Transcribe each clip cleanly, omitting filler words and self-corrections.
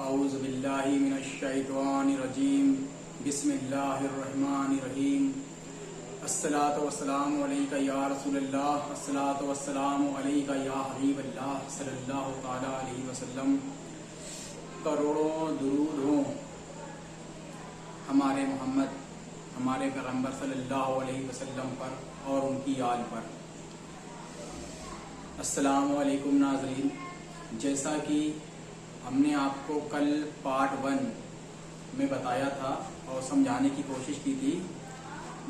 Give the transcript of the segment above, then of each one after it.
अऊज़ु बिल्लाहि मिनश्शैतानिर्रजीम बिस्मिल्लाहिर्रहमानिर्रहीम अस्सलातु वस्सलामु अलैका या रसूलल्लाह अस्सलातु वस्सलामु अलैका या हबीबल्लाह सल्लल्लाहु तआला अलैहि वसल्लम। करोड़ों दुरूद हों हमारे मोहम्मद हमारे पैगंबर सल्लल्लाहु अलैहि वसल्लम पर और उनकी आल पर। अस्सलामु अलैकुम नाज़रीन, जैसा कि हमने आपको कल पार्ट 1 में बताया था और समझाने की कोशिश की थी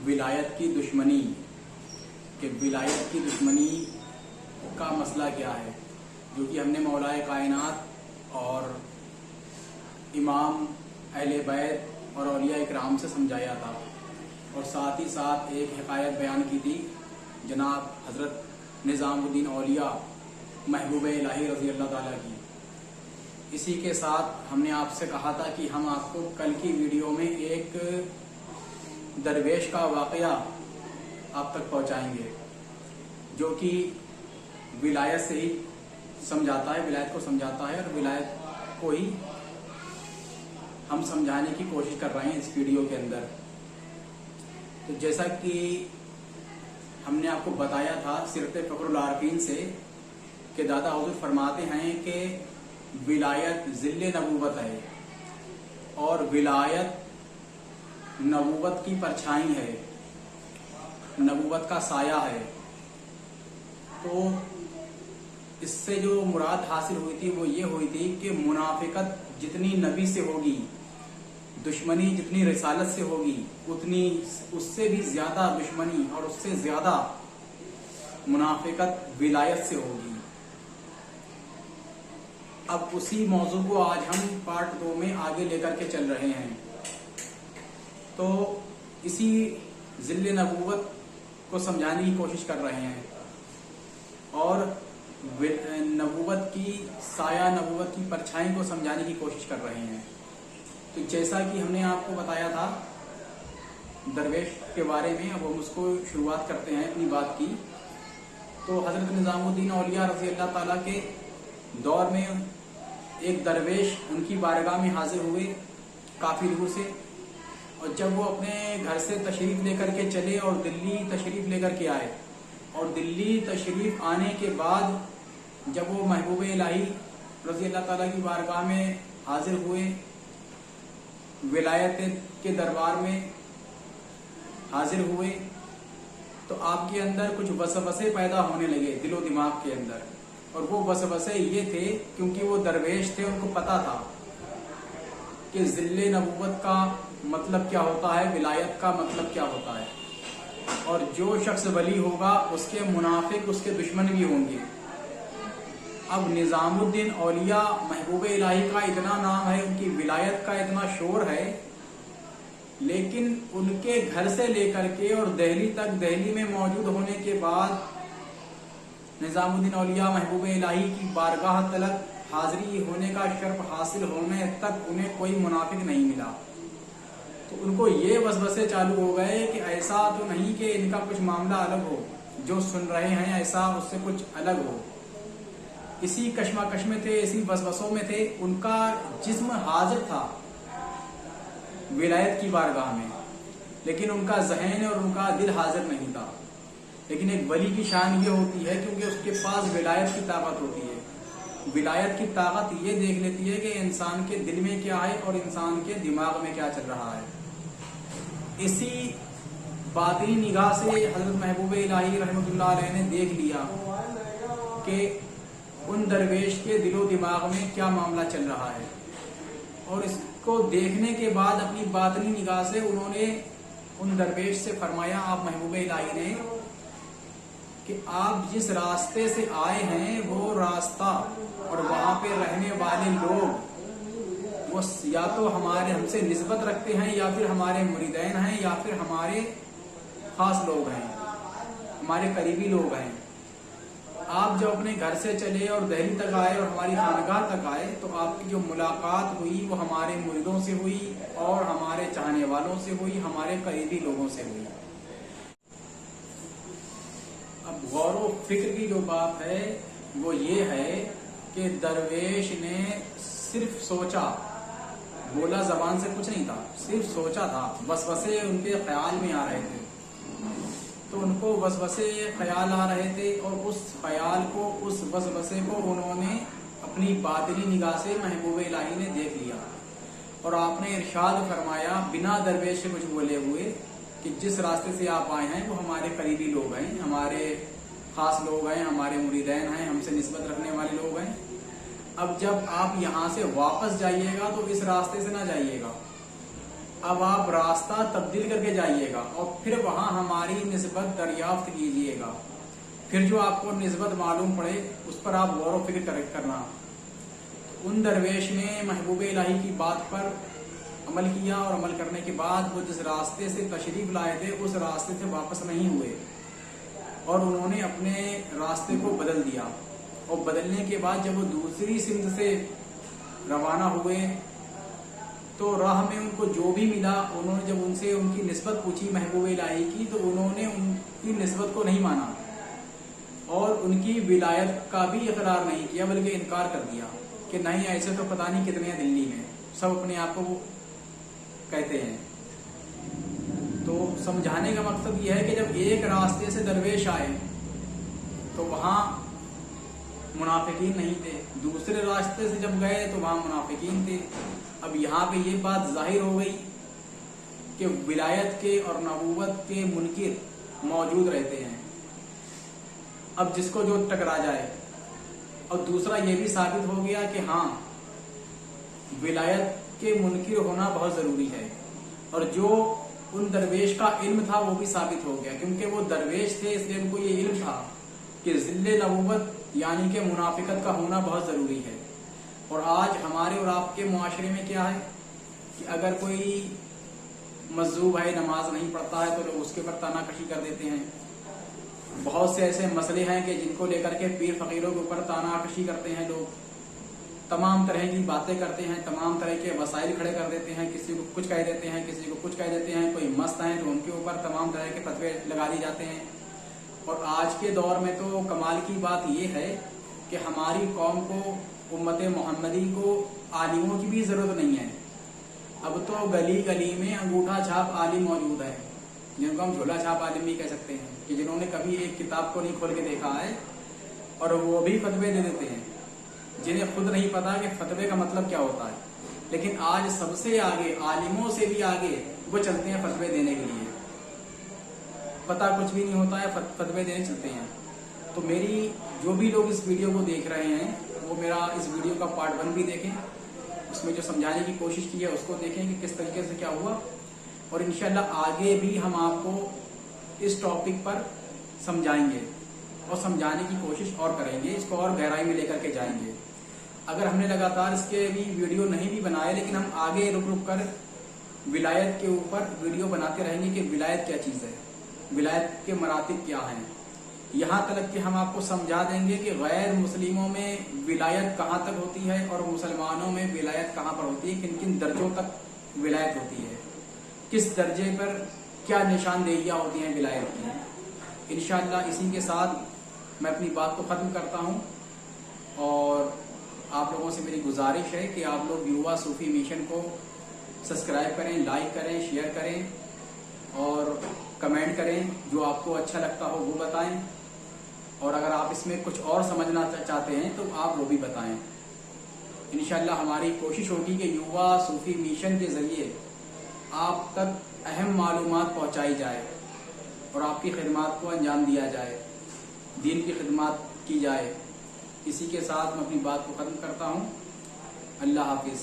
विलायत की दुश्मनी, कि विलायत की दुश्मनी का मसला क्या है, जो कि हमने मौलाए कायनात और इमाम अहले बैत और औलिया इकराम से समझाया था। और साथ ही साथ एक हिकायत बयान की थी जनाब हजरत निज़ामुद्दीन औलिया महबूब इलाही रज़ी अल्लाह ताला की। इसी के साथ हमने आपसे कहा था कि हम आपको कल की वीडियो में एक दरवेश का वाक़या आप तक पहुंचाएंगे, जो कि विलायत से ही समझाता है, विलायत को समझाता है और विलायत को ही हम समझाने की कोशिश कर रहे हैं इस वीडियो के अंदर। तो जैसा कि हमने आपको बताया था सिरत फ़ख्रुल आरिफ़ीन से कि दादा हुज़ूर फरमाते हैं कि विलायत ज़िल्ले नबूवत है और विलायत नबूवत की परछाई है, नबूवत का साया है। तो इससे जो मुराद हासिल हुई थी वो ये हुई थी कि मुनाफिकत जितनी नबी से होगी, दुश्मनी जितनी रिसालत से होगी, उतनी उससे भी ज्यादा दुश्मनी और उससे ज्यादा मुनाफिकत विलायत से होगी। अब उसी मौजू को आज हम पार्ट 2 में आगे लेकर के चल रहे हैं। तो इसी ज़िल्ले नबूवत को समझाने की कोशिश कर रहे हैं और नबूवत की साया, नबूवत की परछाई को समझाने की कोशिश कर रहे हैं। तो जैसा कि हमने आपको बताया था दरवेश के बारे में, अब हम उसको शुरुआत करते हैं अपनी बात की। तो हजरत निज़ामुद्दीन औलिया रज़ी अल्लाह ताला के दौर में एक दरवेश उनकी बारगाह में हाजिर हुए काफी दूर से, और जब वो अपने घर से तशरीफ लेकर के चले और दिल्ली तशरीफ लेकर के आए, और दिल्ली तशरीफ आने के बाद जब वो महबूब इलाही रज़ी अल्लाह ताला की बारगाह में हाजिर हुए, विलायत के दरबार में हाजिर हुए, तो आपके अंदर कुछ वसवसे पैदा होने लगे दिलो दिमाग के अंदर। और वो वसवसे ये थे क्योंकि वो दरवेश थे, उनको पता था कि ज़िल्ले नबूवत का मतलब क्या होता है, विलायत का मतलब क्या होता है, और जो शख्स वली होगा उसके मुनाफिक, उसके दुश्मन भी होंगे। अब निज़ामुद्दीन औलिया महबूब इलाही का इतना नाम है, उनकी विलायत का इतना शोर है, लेकिन उनके घर से लेकर के और दिल्ली तक, दिल्ली में मौजूद होने के बाद निज़ामुद्दीन औलिया महबूब इलाही की बारगाह तलक हाजिरी होने का शर्फ हासिल होने तक उन्हें कोई मुनाफिक नहीं मिला। तो उनको ये वसवसे चालू हो गए कि ऐसा तो नहीं कि इनका कुछ मामला अलग हो, जो सुन रहे हैं ऐसा उससे कुछ अलग हो। इसी कश्मकश में थे, इसी वसवसों में थे। उनका जिस्म हाजिर था विलायत की बारगाह में, लेकिन उनका ज़हन और उनका दिल हाजिर नहीं था। लेकिन एक वली की शान ये होती है क्योंकि उसके पास विलायत की ताकत होती है। विलायत की ताकत ये देख लेती है कि इंसान के दिल में क्या है और इंसान के दिमाग में क्या चल रहा है। इसी बातिनी निगाह से हजरत महबूब इलाही रहमतुल्लाह अलैह ने देख लिया कि उन दरवेश के दिलो दिमाग में क्या मामला चल रहा है, और इसको देखने के बाद अपनी बातिनी निगाह से उन्होंने उन दरवेश से फरमाया, आप महबूब इलाही ने, कि आप जिस रास्ते से आए हैं वो रास्ता और वहां पे रहने वाले लोग वो या तो हमसे निस्बत रखते हैं, या फिर हमारे मुरीदैन हैं, या फिर हमारे खास लोग हैं, हमारे करीबी लोग हैं। आप जब अपने घर से चले और दिल्ली तक आए और हमारी खानगाह तक आए, तो आपकी जो मुलाकात हुई वो हमारे मुरीदों से हुई और हमारे चाहने वालों से हुई, हमारे करीबी लोगों से हुई। अब गौर व फिक्र की जो बात है वो ये है कि दरवेश ने सिर्फ सोचा बोला जबान से कुछ नहीं था, सिर्फ सोचा था, वसवसे उनके ख्याल में आ रहे थे। तो उनको वसवसे ख्याल आ रहे थे और उस ख्याल को, उस वसवसे को उन्होंने अपनी बातिनी निगाह से महबूब इलाही ने देख लिया और आपने इरशाद फरमाया बिना दरवेश से कुछ बोले हुए कि जिस रास्ते से आप आए हैं वो हमारे करीबी लोग हैं, हमारे खास लोग हैं, हमारे मुरीदैन हैं, हमसे निस्बत रखने वाले लोग हैं। अब जब आप यहाँ से वापस जाइएगा तो इस रास्ते से ना जाइएगा, अब आप रास्ता तब्दील करके जाइएगा और फिर वहां हमारी निस्बत दरियाफ्त कीजिएगा। फिर जो आपको निस्बत मालूम पड़े उस पर आप गौर व फिक्र करना। उन दरवेश ने महबूब इलाही की बात पर अमल किया और अमल करने के बाद वो जिस रास्ते से तशरीफ लाए थे उस रास्ते से वापस नहीं हुए और उन्होंने अपने रास्ते को बदल दिया। और बदलने के बाद जब वो दूसरी सिमत से रवाना हुए तो राह में उनको जो भी मिला, उन्होंने जब उनसे उनकी निस्बत पूछी महबूब इलाही की तो उन्होंने उनकी निस्बत को नहीं माना और उनकी विलायत का भी इकरार नहीं किया, बल्कि इनकार कर दिया कि नहीं, ऐसे तो पता नहीं कितने हैं दिल्ली में, सब अपने आप को कहते हैं। तो समझाने का मकसद यह है कि जब एक रास्ते से दरवेश आए तो वहां मुनाफिकीन नहीं थे, दूसरे रास्ते से जब गए तो वहां मुनाफिकीन थे। अब यहाँ पे ये बात जाहिर हो गई कि विलायत के और नबूवत के मुनकिर मौजूद रहते हैं, अब जिसको जो टकरा जाए। और दूसरा ये भी साबित हो गया कि हाँ, विलायत के मुनकिर होना बहुत जरूरी है और जो उन दरवेश का इल्म था वो भी साबित हो गया, क्योंकि वो दरवेश थे इसलिए उनको ये इल्म था कि जिल्ले नबूवत यानी कि मुनाफिकत का होना बहुत जरूरी है। और आज हमारे और आपके मुआशरे में क्या है कि अगर कोई मजलूम है, नमाज नहीं पढ़ता है तो लोग उसके ऊपर तानाकशी कर देते हैं। बहुत से ऐसे मसले हैं कि जिनको लेकर के पीर फकीरों के ऊपर तानाकशी करते हैं लोग, तमाम तरह की बातें करते हैं, तमाम तरह के वसाइल खड़े कर देते हैं, किसी को कुछ कह देते हैं, किसी को कुछ कह देते हैं। कोई मस्त हैं तो उनके ऊपर तमाम तरह के फतवे लगा दिए जाते हैं। और आज के दौर में तो कमाल की बात यह है कि हमारी कौम को, उम्मत मोहम्मदी को आलिमों की भी जरूरत नहीं है। अब तो गली गली में अंगूठा छाप आलिम मौजूद है, जिनको हम झोला छाप आलिम भी कह सकते हैं, कि जिन्होंने कभी एक किताब को नहीं खोल के देखा है और वो भी फतवे दे देते हैं, जिन्हें खुद नहीं पता कि फतवे का मतलब क्या होता है। लेकिन आज सबसे आगे, आलिमों से भी आगे वो चलते हैं फतवे देने के लिए। पता कुछ भी नहीं होता है, फतवे देने चलते हैं। तो मेरी जो भी लोग इस वीडियो को देख रहे हैं वो मेरा इस वीडियो का पार्ट 1 भी देखें, उसमें जो समझाने की कोशिश की है उसको देखें कि किस तरीके से क्या हुआ। और इंशाल्लाह आगे भी हम आपको इस टॉपिक पर समझाएंगे और समझाने की कोशिश और करेंगे, इसको और गहराई में लेकर के जाएंगे। अगर हमने लगातार इसके भी वीडियो नहीं भी बनाए, लेकिन हम आगे रुक रुक कर विलायत के ऊपर वीडियो बनाते रहेंगे कि विलायत क्या चीज़ है, विलायत के मरातिब क्या हैं। यहाँ तक कि हम आपको समझा देंगे कि गैर मुस्लिमों में विलायत कहाँ तक होती है और मुसलमानों में विलायत कहाँ पर होती है, किन किन दर्जों तक विलायत होती है, किस दर्जे पर क्या निशानदेहियाँ होती हैं विलायत की। इंशाअल्लाह इसी के साथ मैं अपनी बात को ख़त्म करता हूँ और आप लोगों से मेरी गुजारिश है कि आप लोग युवा सूफी मिशन को सब्सक्राइब करें, लाइक करें, शेयर करें और कमेंट करें। जो आपको अच्छा लगता हो वो बताएं और अगर आप इसमें कुछ और समझना चाहते हैं तो आप वो भी बताएं। इंशाअल्लाह हमारी कोशिश होगी कि युवा सूफी मिशन के जरिए आप तक अहम मालूमात पहुंचाई जाए और आपकी खिदमत को अंजाम दिया जाए, दीन की खिदमत की जाए। इसी के साथ मैं अपनी बात को ख़त्म करता हूँ। अल्लाह हाफिज़।